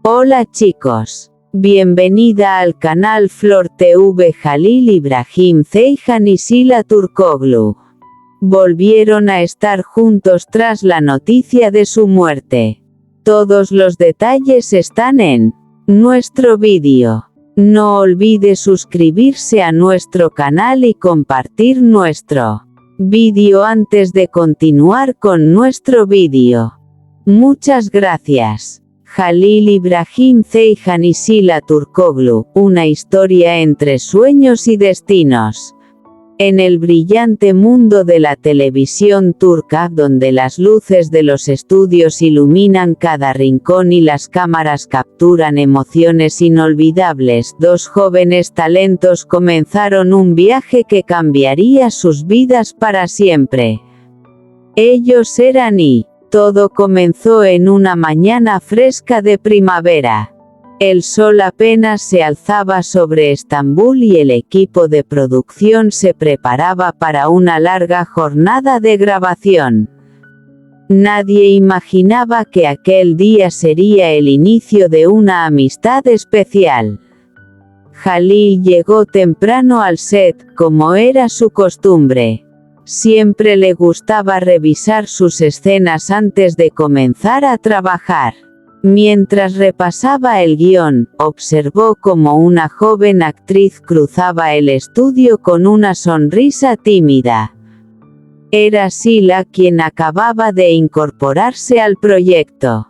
Hola chicos. Bienvenida al canal Flor TV. Halil Ibrahim Ceyhan y Sila Turkoglu volvieron a estar juntos tras la noticia de su muerte. Todos los detalles están en nuestro vídeo. No olvide suscribirse a nuestro canal y compartir nuestro vídeo antes de continuar con nuestro vídeo. Muchas gracias. Halil Ibrahim Ceyhan y Sila Turkoglu, una historia entre sueños y destinos. En el brillante mundo de la televisión turca, donde las luces de los estudios iluminan cada rincón y las cámaras capturan emociones inolvidables, dos jóvenes talentos comenzaron un viaje que cambiaría sus vidas para siempre. Ellos eran y todo comenzó en una mañana fresca de primavera. El sol apenas se alzaba sobre Estambul y el equipo de producción se preparaba para una larga jornada de grabación. Nadie imaginaba que aquel día sería el inicio de una amistad especial. Halil llegó temprano al set, como era su costumbre. Siempre le gustaba revisar sus escenas antes de comenzar a trabajar. Mientras repasaba el guión, observó cómo una joven actriz cruzaba el estudio con una sonrisa tímida. Era Sila, quien acababa de incorporarse al proyecto.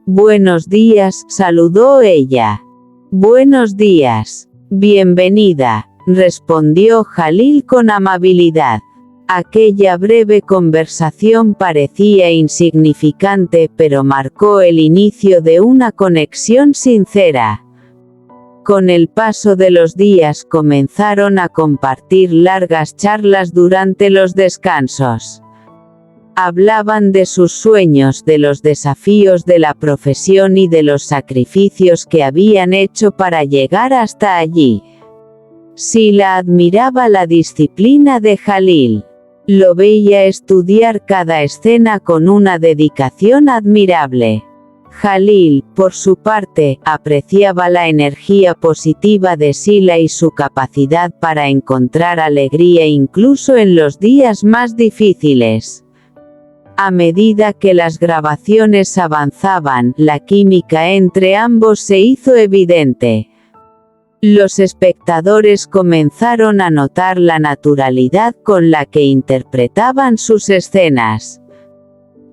«Buenos días», saludó ella. «Buenos días. Bienvenida», respondió Halil con amabilidad. Aquella breve conversación parecía insignificante, pero marcó el inicio de una conexión sincera. Con el paso de los días comenzaron a compartir largas charlas durante los descansos. Hablaban de sus sueños, de los desafíos de la profesión y de los sacrificios que habían hecho para llegar hasta allí. Sila admiraba la disciplina de Halil. Lo veía estudiar cada escena con una dedicación admirable. Halil, por su parte, apreciaba la energía positiva de Sila y su capacidad para encontrar alegría incluso en los días más difíciles. A medida que las grabaciones avanzaban, la química entre ambos se hizo evidente. Los espectadores comenzaron a notar la naturalidad con la que interpretaban sus escenas.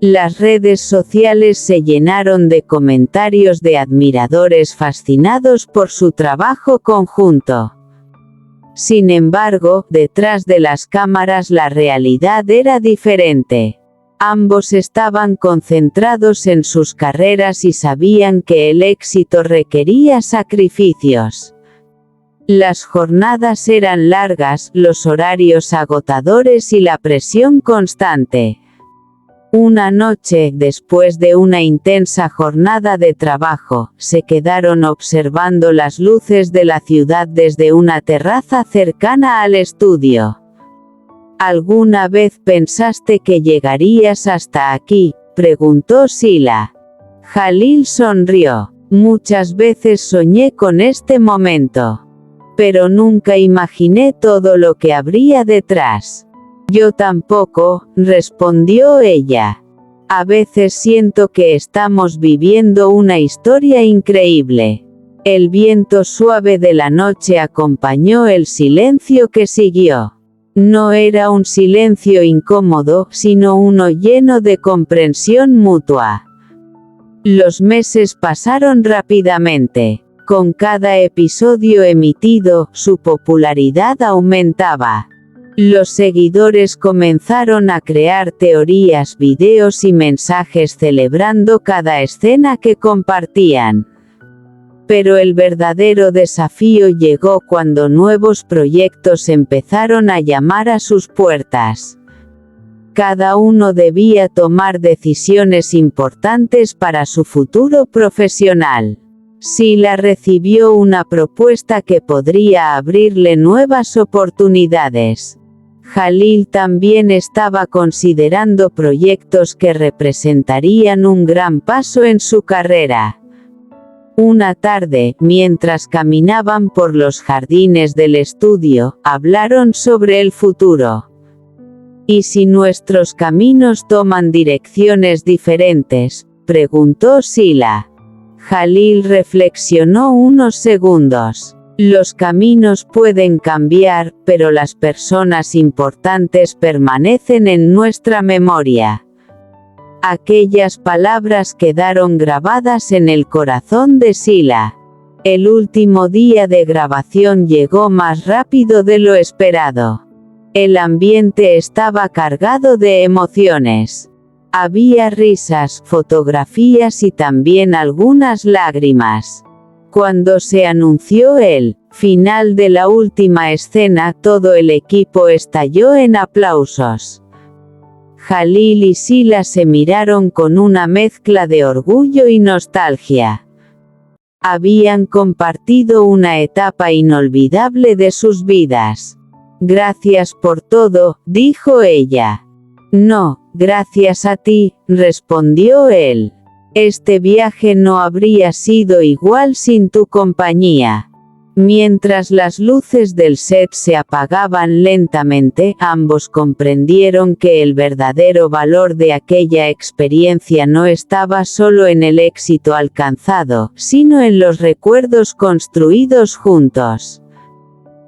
Las redes sociales se llenaron de comentarios de admiradores fascinados por su trabajo conjunto. Sin embargo, detrás de las cámaras la realidad era diferente. Ambos estaban concentrados en sus carreras y sabían que el éxito requería sacrificios. Las jornadas eran largas, los horarios agotadores y la presión constante. Una noche, después de una intensa jornada de trabajo, se quedaron observando las luces de la ciudad desde una terraza cercana al estudio. ¿Alguna vez pensaste que llegarías hasta aquí?, preguntó Sila. Halil sonrió. Muchas veces soñé con este momento. Pero nunca imaginé todo lo que habría detrás. Yo tampoco, respondió ella. A veces siento que estamos viviendo una historia increíble. El viento suave de la noche acompañó el silencio que siguió. No era un silencio incómodo, sino uno lleno de comprensión mutua. Los meses pasaron rápidamente. Con cada episodio emitido, su popularidad aumentaba. Los seguidores comenzaron a crear teorías, videos y mensajes celebrando cada escena que compartían. Pero el verdadero desafío llegó cuando nuevos proyectos empezaron a llamar a sus puertas. Cada uno debía tomar decisiones importantes para su futuro profesional. Sila recibió una propuesta que podría abrirle nuevas oportunidades. Halil también estaba considerando proyectos que representarían un gran paso en su carrera. Una tarde, mientras caminaban por los jardines del estudio, hablaron sobre el futuro. ¿Y si nuestros caminos toman direcciones diferentes?, preguntó Sila. Jalil reflexionó unos segundos. Los caminos pueden cambiar, pero las personas importantes permanecen en nuestra memoria. Aquellas palabras quedaron grabadas en el corazón de Sila. El último día de grabación llegó más rápido de lo esperado. El ambiente estaba cargado de emociones. Había risas, fotografías y también algunas lágrimas. Cuando se anunció el final de la última escena, todo el equipo estalló en aplausos. Jalil y Sila se miraron con una mezcla de orgullo y nostalgia. Habían compartido una etapa inolvidable de sus vidas. «Gracias por todo», dijo ella. «No, gracias a ti», respondió él. «Este viaje no habría sido igual sin tu compañía». Mientras las luces del set se apagaban lentamente, ambos comprendieron que el verdadero valor de aquella experiencia no estaba solo en el éxito alcanzado, sino en los recuerdos construidos juntos.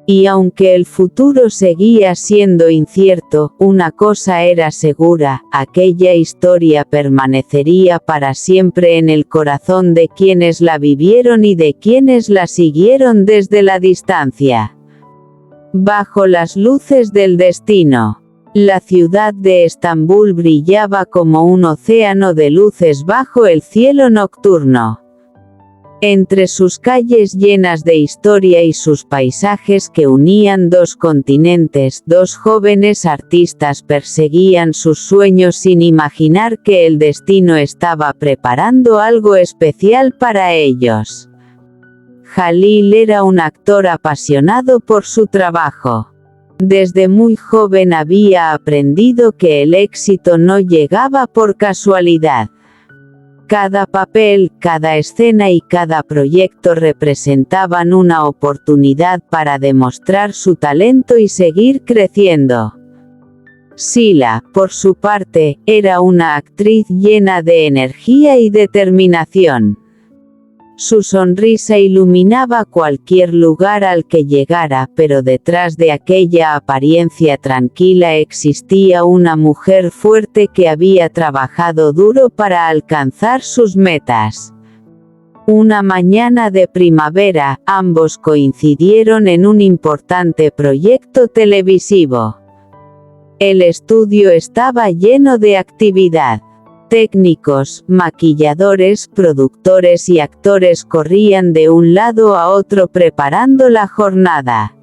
Y aunque el futuro seguía siendo incierto, una cosa era segura: aquella historia permanecería para siempre en el corazón de quienes la vivieron y de quienes la siguieron desde la distancia. Bajo las luces del destino. La ciudad de Estambul brillaba como un océano de luces bajo el cielo nocturno. Entre sus calles llenas de historia y sus paisajes que unían dos continentes, dos jóvenes artistas perseguían sus sueños sin imaginar que el destino estaba preparando algo especial para ellos. Jalil era un actor apasionado por su trabajo. Desde muy joven había aprendido que el éxito no llegaba por casualidad. Cada papel, cada escena y cada proyecto representaban una oportunidad para demostrar su talento y seguir creciendo. Sila, por su parte, era una actriz llena de energía y determinación. Su sonrisa iluminaba cualquier lugar al que llegara, pero detrás de aquella apariencia tranquila existía una mujer fuerte que había trabajado duro para alcanzar sus metas. Una mañana de primavera, ambos coincidieron en un importante proyecto televisivo. El estudio estaba lleno de actividad. Técnicos, maquilladores, productores y actores corrían de un lado a otro preparando la jornada.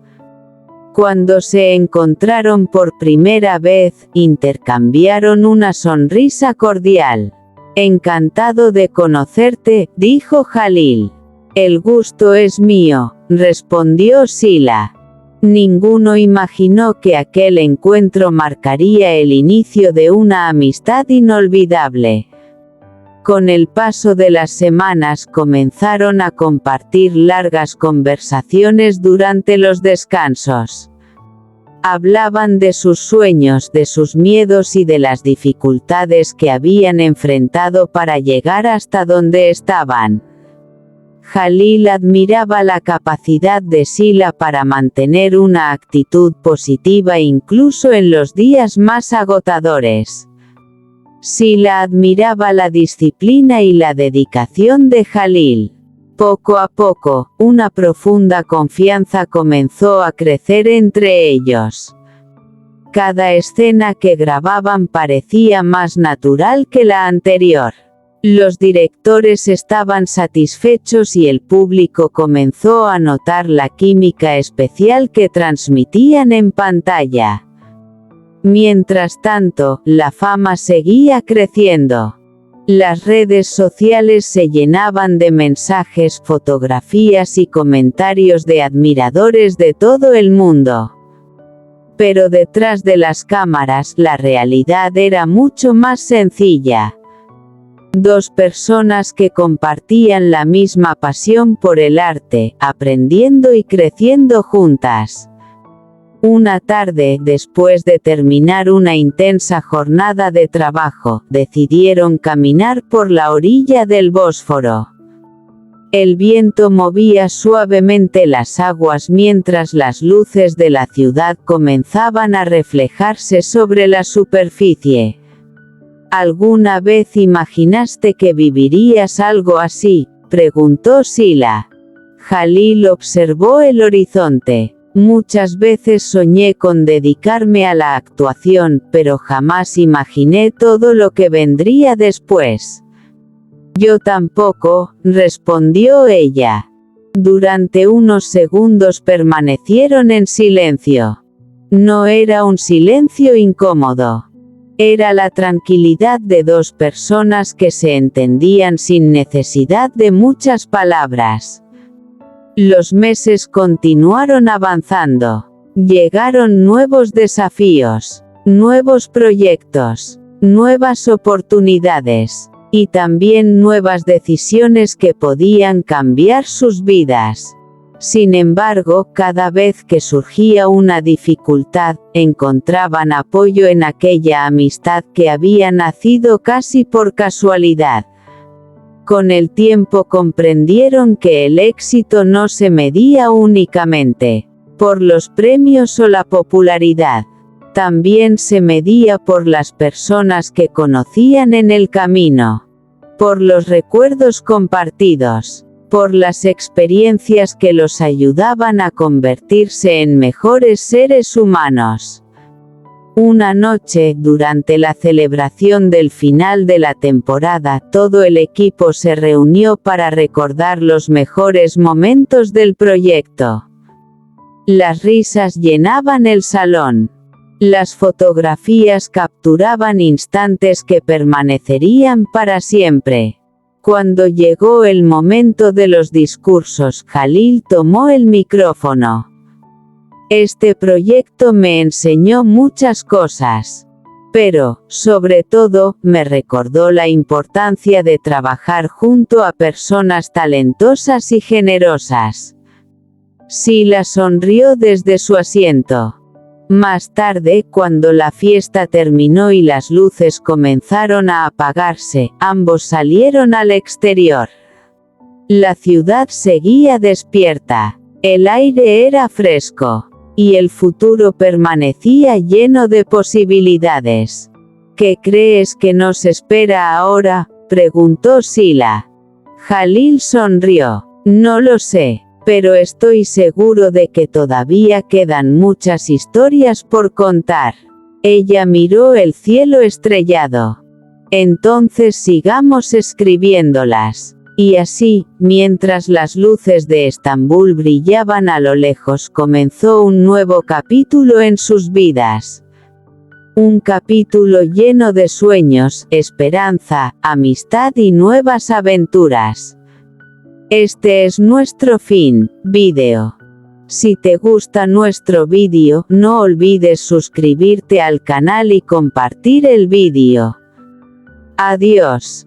Cuando se encontraron por primera vez, intercambiaron una sonrisa cordial. «Encantado de conocerte», dijo Jalil. «El gusto es mío», respondió Sila. Ninguno imaginó que aquel encuentro marcaría el inicio de una amistad inolvidable. Con el paso de las semanas comenzaron a compartir largas conversaciones durante los descansos. Hablaban de sus sueños, de sus miedos y de las dificultades que habían enfrentado para llegar hasta donde estaban. Jalil admiraba la capacidad de Sila para mantener una actitud positiva incluso en los días más agotadores. Sila admiraba la disciplina y la dedicación de Jalil. Poco a poco, una profunda confianza comenzó a crecer entre ellos. Cada escena que grababan parecía más natural que la anterior. Los directores estaban satisfechos y el público comenzó a notar la química especial que transmitían en pantalla. Mientras tanto, la fama seguía creciendo. Las redes sociales se llenaban de mensajes, fotografías y comentarios de admiradores de todo el mundo. Pero detrás de las cámaras, la realidad era mucho más sencilla. Dos personas que compartían la misma pasión por el arte, aprendiendo y creciendo juntas. Una tarde, después de terminar una intensa jornada de trabajo, decidieron caminar por la orilla del Bósforo. El viento movía suavemente las aguas mientras las luces de la ciudad comenzaban a reflejarse sobre la superficie. ¿Alguna vez imaginaste que vivirías algo así?, preguntó Sila. Jalil observó el horizonte. Muchas veces soñé con dedicarme a la actuación, pero jamás imaginé todo lo que vendría después. Yo tampoco, respondió ella. Durante unos segundos permanecieron en silencio. No era un silencio incómodo. Era la tranquilidad de dos personas que se entendían sin necesidad de muchas palabras. Los meses continuaron avanzando. Llegaron nuevos desafíos, nuevos proyectos, nuevas oportunidades, y también nuevas decisiones que podían cambiar sus vidas. Sin embargo, cada vez que surgía una dificultad, encontraban apoyo en aquella amistad que había nacido casi por casualidad. Con el tiempo comprendieron que el éxito no se medía únicamente por los premios o la popularidad. También se medía por las personas que conocían en el camino, por los recuerdos compartidos, por las experiencias que los ayudaban a convertirse en mejores seres humanos. Una noche, durante la celebración del final de la temporada, todo el equipo se reunió para recordar los mejores momentos del proyecto. Las risas llenaban el salón. Las fotografías capturaban instantes que permanecerían para siempre. Cuando llegó el momento de los discursos, Jalil tomó el micrófono. Este proyecto me enseñó muchas cosas. Pero, sobre todo, me recordó la importancia de trabajar junto a personas talentosas y generosas. Sila sonrió desde su asiento. Más tarde, cuando la fiesta terminó y las luces comenzaron a apagarse, ambos salieron al exterior. La ciudad seguía despierta. El aire era fresco. Y el futuro permanecía lleno de posibilidades. ¿Qué crees que nos espera ahora?, preguntó Sila. Jalil sonrió. No lo sé, pero estoy seguro de que todavía quedan muchas historias por contar. Ella miró el cielo estrellado. Entonces sigamos escribiéndolas. Y así, mientras las luces de Estambul brillaban a lo lejos, comenzó un nuevo capítulo en sus vidas. Un capítulo lleno de sueños, esperanza, amistad y nuevas aventuras. Este es nuestro fin, vídeo. Si te gusta nuestro vídeo, no olvides suscribirte al canal y compartir el vídeo. Adiós.